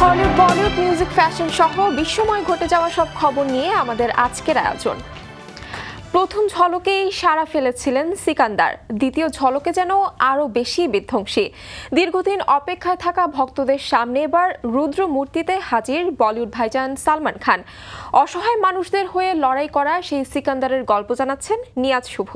Hollywood Bollywood music fashion সহ বিশ্বময় ঘটে যাওয়া সব খবর নিয়ে আমাদের আজকের আয়োজন। প্রথম ঝলকেই সাড়া ফেলেছিলেন সিকান্দার, দ্বিতীয় ঝলকে যেন আরও বেশি বিধ্বংসী। দীর্ঘদিন অপেক্ষায় থাকা ভক্তদের সামনে এবার রুদ্র মূর্তিতে হাজির বলিউড ভাইজান সালমান খান। অসহায় মানুষদের হয়ে লড়াই করা সেই সিকান্দারের গল্প জানাচ্ছেন নিয়াজ শুভ।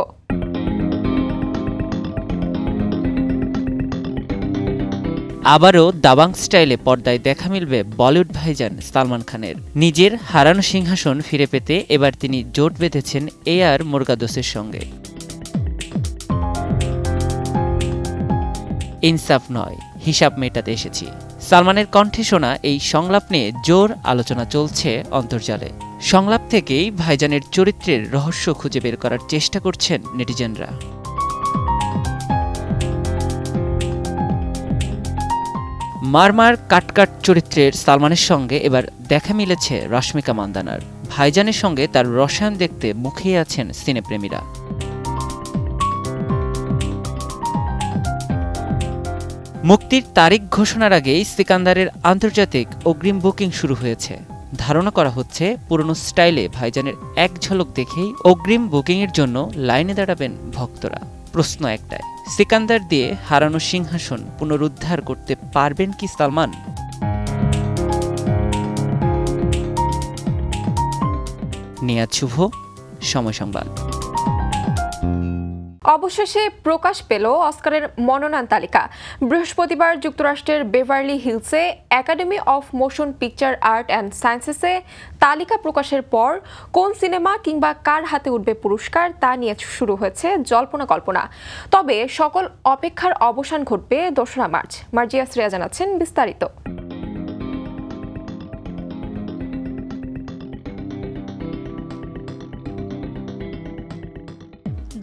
আবারও দাবাং স্টাইলে পর্দায় দেখা মিলবে বলিউড ভাইজান সালমান খানের। নিজের হারানো সিংহাসন ফিরে পেতে এবার তিনি জোট বেঁধেছেন AR মুরগাদোসের সঙ্গে। ইনসাফ নয়, হিসাব মেটাতে এসেছি, সালমানের কণ্ঠে শোনা এই সংলাপ নিয়ে জোর আলোচনা চলছে অন্তর্জালে। সংলাপ থেকেই ভাইজানের চরিত্রের রহস্য খুঁজে বের করার চেষ্টা করছেন নেটিজেনরা। মারমার কাটকাট চরিত্রের সালমানের সঙ্গে এবার দেখা মিলেছে রশ্মিকা মান্দানার। ভাইজানের সঙ্গে তার রসায়ন দেখতে মুখিয়ে আছেন সিনেপ্রেমীরা। মুক্তির তারিখ ঘোষণার আগেই সিকান্দারের আন্তর্জাতিক অগ্রিম বুকিং শুরু হয়েছে। ধারণা করা হচ্ছে পুরনো স্টাইলে ভাইজানের এক ঝলক দেখেই অগ্রিম বুকিংয়ের জন্য লাইনে দাঁড়াবেন ভক্তরা। প্রশ্ন একটাই, সিকান্দার দিয়ে হারানো সিংহাসন পুনরুদ্ধার করতে পারবেন কি সালমান? নিয়াজ শুভ, সময় সংবাদ। অবশেষে প্রকাশ পেল অস্কারের মনোনয়ন তালিকা। বৃহস্পতিবার যুক্তরাষ্ট্রের বেভারলি হিলসে academy of motion picture art and সায়েন্সেসে তালিকা প্রকাশের পর কোন সিনেমা কিংবা কার হাতে উঠবে পুরস্কার তা নিয়ে শুরু হয়েছে জল্পনা কল্পনা। তবে সকল অপেক্ষার অবসান ঘটবে 2রা মার্চ। মার্জিয়া শ্রেয়া জানাচ্ছেন বিস্তারিত।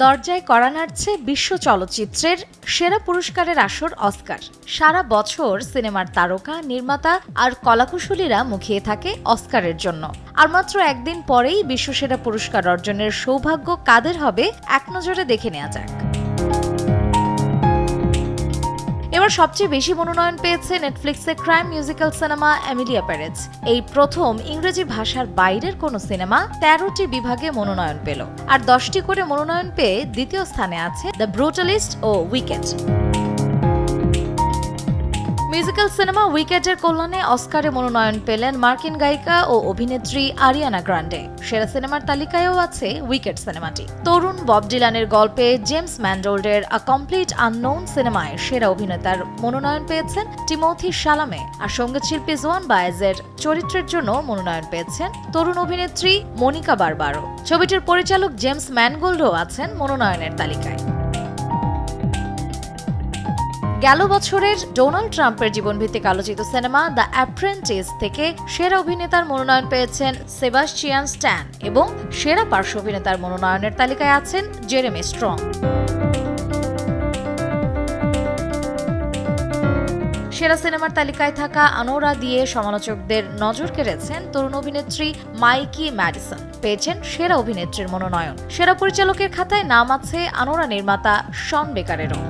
দরজায় কড়া নাড়ছে বিশ্ব চলচ্চিত্রের সেরা পুরস্কারের আসর অস্কার। সারা বছর সিনেমার তারকা, নির্মাতা আর কলাকুশলীরা মুখিয়ে থাকে অস্কারের জন্য। আর মাত্র একদিন পরেই বিশ্বসেরা পুরস্কার অর্জনের সৌভাগ্য কাদের হবে এক নজরে দেখে নেওয়া যাক। এবার সবচেয়ে বেশি মনোনয়ন পেয়েছে নেটফ্লিক্সের crime musical cinema Emilia Perez. এই প্রথম ইংরেজি ভাষার বাইরের কোনো সিনেমা 13টি বিভাগে মনোনয়ন পেল। আর 10টি করে মনোনয়ন পেয়ে দ্বিতীয় স্থানে আছে দ্য ব্রুটালিস্ট ও উইকেট। মিউজিক্যাল সিনেমা উইকেটের কল্যাণে অস্কারে মনোনয়ন পেলেন মার্কিন গায়িকা ও অভিনেত্রী আরিয়ানা গ্রান্ডে। সেরা সিনেমার তালিকায়ও আছে উইকেট সিনেমাটি। তরুণ বব ডিলানের গল্পে জেমস ম্যানডোল্ডের আ কমপ্লিট আননোন সিনেমায় সেরা অভিনেতার মনোনয়ন পেয়েছেন টিমোথি শালামে। আর সঙ্গীতশিল্পী জোয়ান বায়েজের চরিত্রের জন্য মনোনয়ন পেয়েছেন তরুণ অভিনেত্রী মনিকা বারবারো। ছবিটির পরিচালক জেমস ম্যানগোল্ডও আছেন মনোনয়নের তালিকায়। গেল বছরের ডোনাল্ড ট্রাম্পের জীবনভিত্তিক আলোচিত সিনেমা দ্য অ্যাপ্রেন্টিস থেকে সেরা অভিনেতার মনোনয়ন পেয়েছেন সেবাস্টিয়ান স্ট্যান এবং সেরা পার্শ্ব অভিনেতার মনোনয়নের তালিকায় আছেন জেরেমি স্ট্রং। সেরা সিনেমার তালিকায় থাকা আনোরা দিয়ে সমালোচকদের নজর কেড়েছেন তরুণ অভিনেত্রী মাইকি ম্যাডিসন, পেয়েছেন সেরা অভিনেত্রীর মনোনয়ন। সেরা পরিচালকের খাতায় নাম আছে আনোরা নির্মাতা শন বেকারেরও।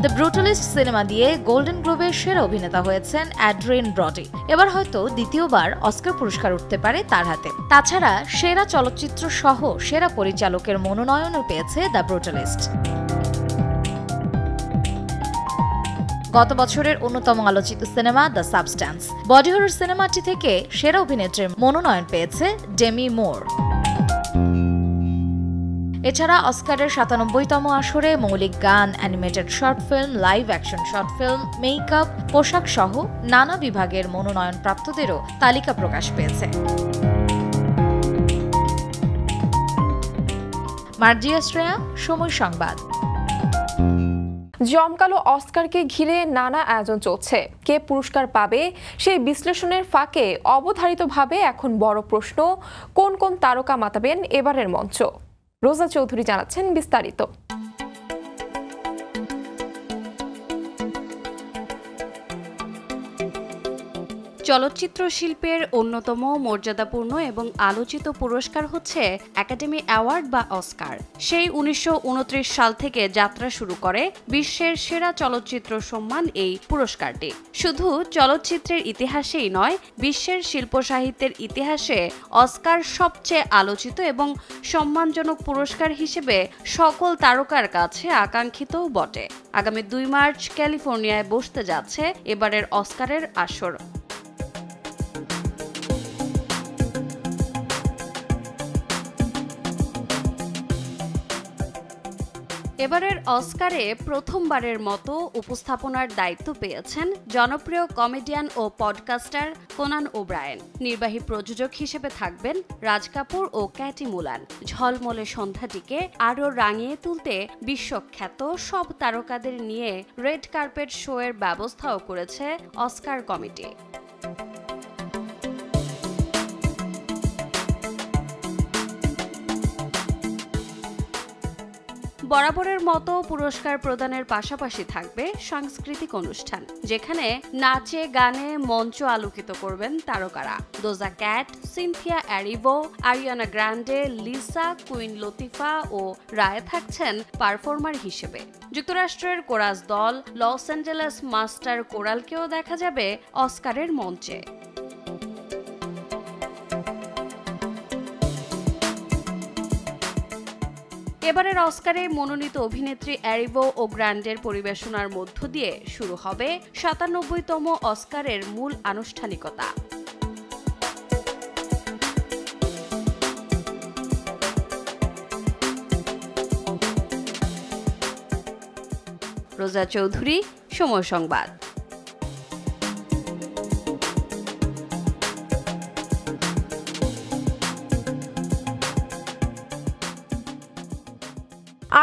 দ্য ব্রুটালিস্ট সিনেমা দিয়ে গোল্ডেন গ্লোবে সেরা অভিনেতা হয়েছেন অ্যাড্রিয়ান ব্রডি। এবার হয়তো দ্বিতীয়বার অস্কার পুরস্কার উঠতে পারে তার হাতে। তাছাড়া সেরা চলচ্চিত্র সহ সেরা পরিচালকের মনোনয়নও পেয়েছে দ্য ব্রুটালিস্ট। গত বছরের অন্যতম আলোচিত cinema the substance body horror সিনেমাটি থেকে সেরা অভিনেত্রীর মনোনয়ন পেয়েছে ডেমি মুর। এছাড়া অস্কারের 97তম আসরে মৌলিক গান, animated short film, live action short film, makeup, পোশাক সহ নানা বিভাগের মনোনয়ন প্রাপ্তদেরও তালিকা প্রকাশ পেয়েছে। মার্জিয়া শ্রেয়া, সময় সংবাদ। জমকালো অস্কারকে ঘিরে নানা আয়োজন চলছে। কে পুরস্কার পাবে সেই বিশ্লেষণের ফাঁকে অবধারিতভাবে এখন বড় প্রশ্ন, কোন কোন তারকা মাতাবেন এবারের মঞ্চ। রোজা চৌধুরী জানাচ্ছেন বিস্তারিত। চলচ্চিত্র শিল্পের অন্যতম মর্যাদাপূর্ণ এবং আলোচিত পুরস্কার হচ্ছে একাডেমি অ্যাওয়ার্ড বা অস্কার। সেই 1929 সাল থেকে যাত্রা শুরু করে বিশ্বের সেরা চলচ্চিত্র সম্মান এই পুরস্কারটি। শুধু চলচ্চিত্রের ইতিহাসেই নয়, বিশ্বের শিল্প সাহিত্যের ইতিহাসে অস্কার সবচেয়ে আলোচিত এবং সম্মানজনক পুরস্কার হিসেবে সকল তারকার কাছে আকাঙ্ক্ষিতও বটে। আগামী 2 মার্চ ক্যালিফোর্নিয়ায় বসতে যাচ্ছে এবারের অস্কারের আসর। এবারের অস্কারে প্রথমবারের মতো উপস্থাপনার দায়িত্ব পেয়েছেন জনপ্রিয় কমেডিয়ান ও পডকাস্টার কোনান ওব্রায়েন। নির্বাহী প্রযোজক হিসেবে থাকবেন রাজ কাপুর ও ক্যাটি মুলান। ঝলমলে সন্ধ্যাটিকে আরও রাঙিয়ে তুলতে বিশ্বখ্যাত সব তারকাদের নিয়ে রেড কার্পেট শো এর ব্যবস্থাও করেছে অস্কার কমিটি। বরাবরের মতো পুরস্কার প্রদানের পাশাপাশি থাকবে সাংস্কৃতিক অনুষ্ঠান, যেখানে নাচে গানে মঞ্চ আলোকিত করবেন তারকারা। Doja Cat, Cynthia Erivo, Ariana Grande, Lisa, Queen Latifah ও রায় থাকছেন পারফর্মার হিসেবে। যুক্তরাষ্ট্রের কোরাস দল লস অ্যাঞ্জেলেস মাস্টার কোরালকেও দেখা যাবে অস্কারের মঞ্চে। এবারের অস্কারে মনোনীত অভিনেত্রী এরিভো ও গ্র্যান্ডের পরিবেশনার মধ্য দিয়ে শুরু হবে ৯৭তম অস্কারের মূল আনুষ্ঠানিকতা। রোজা চৌধুরী, সময় সংবাদ।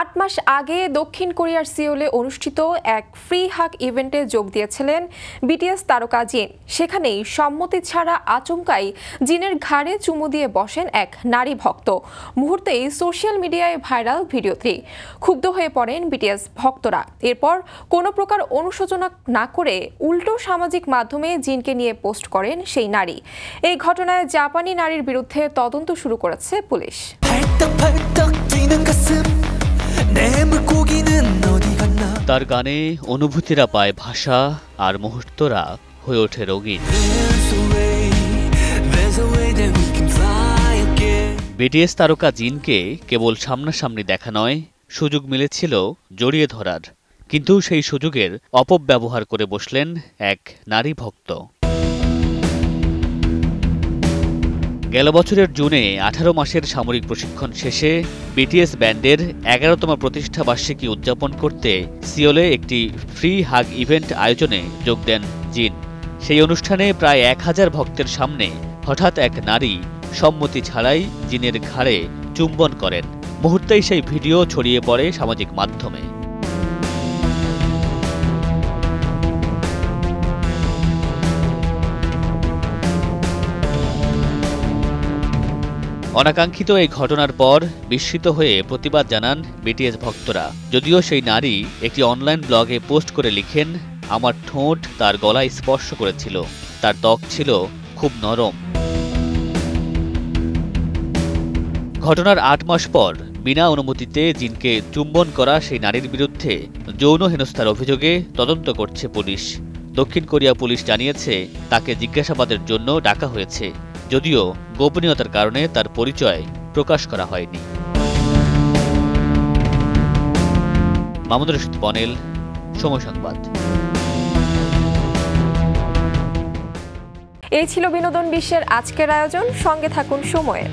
আট মাস আগে দক্ষিণ কোরিয়ার সিওলে অনুষ্ঠিত এক ফ্রি হাগ ইভেন্টে যোগ দিয়েছিলেন বিটিএস তারকা জিন। সেখানেই সম্মতি ছাড়া আচমকাই জিনের ঘাড়ে চুমু দিয়ে বসেন এক নারী ভক্ত। মুহূর্তেই সোশ্যাল মিডিয়ায় ভাইরাল ভিডিওটি। ক্ষুব্ধ হয়ে পড়েন বিটিএস ভক্তরা। এরপর কোনো প্রকার অনুশোচনা না করে উল্টো সামাজিক মাধ্যমে জিনকে নিয়ে পোস্ট করেন সেই নারী। এই ঘটনায় জাপানি নারীর বিরুদ্ধে তদন্ত শুরু করেছে পুলিশ। তার গানে অনুভূতিরা পায় ভাষা আর মুহূর্তরা হয়ে ওঠে রঙিন। বিটিএস তারকা জিনকে কেবল সামনাসামনি দেখা নয়, সুযোগ মিলেছিল জড়িয়ে ধরার, কিন্তু সেই সুযোগের অপব্যবহার করে বসলেন এক নারী ভক্ত। গেল বছরের জুনে 18 মাসের সামরিক প্রশিক্ষণ শেষে বিটিএস ব্যান্ডের 11তম প্রতিষ্ঠা বার্ষিকী উদযাপন করতে সিওলে একটি ফ্রি হাগ ইভেন্ট আয়োজনে যোগ দেন জিন। সেই অনুষ্ঠানে প্রায় 1000 ভক্তের সামনে হঠাৎ এক নারী সম্মতি ছাড়াই জিনের ঘাড়ে চুম্বন করেন। মুহূর্তেই সেই ভিডিও ছড়িয়ে পড়ে সামাজিক মাধ্যমে। অনাকাঙ্ক্ষিত এই ঘটনার পর বিস্মিত হয়ে প্রতিবাদ জানান বিটিএস ভক্তরা। যদিও সেই নারী একটি অনলাইন ব্লগে পোস্ট করে লিখেন, আমার ঠোঁট তার গলায় স্পর্শ করেছিল, তার ত্বক ছিল খুব নরম। ঘটনার 8 মাস পর বিনা অনুমতিতে জিনকে চুম্বন করা সেই নারীর বিরুদ্ধে যৌন হেনস্থার অভিযোগে তদন্ত করছে পুলিশ। দক্ষিণ কোরিয়া পুলিশ জানিয়েছে তাকে জিজ্ঞাসাবাদের জন্য ডাকা হয়েছে, যদিও গোপনীয়তার কারণে তার পরিচয় প্রকাশ করা হয়নি। মামুনুর রশিদ বনেল, সময় সংবাদ। এই ছিল বিনোদন বিশ্বের আজকের আয়োজন। সঙ্গে থাকুন সময়ের।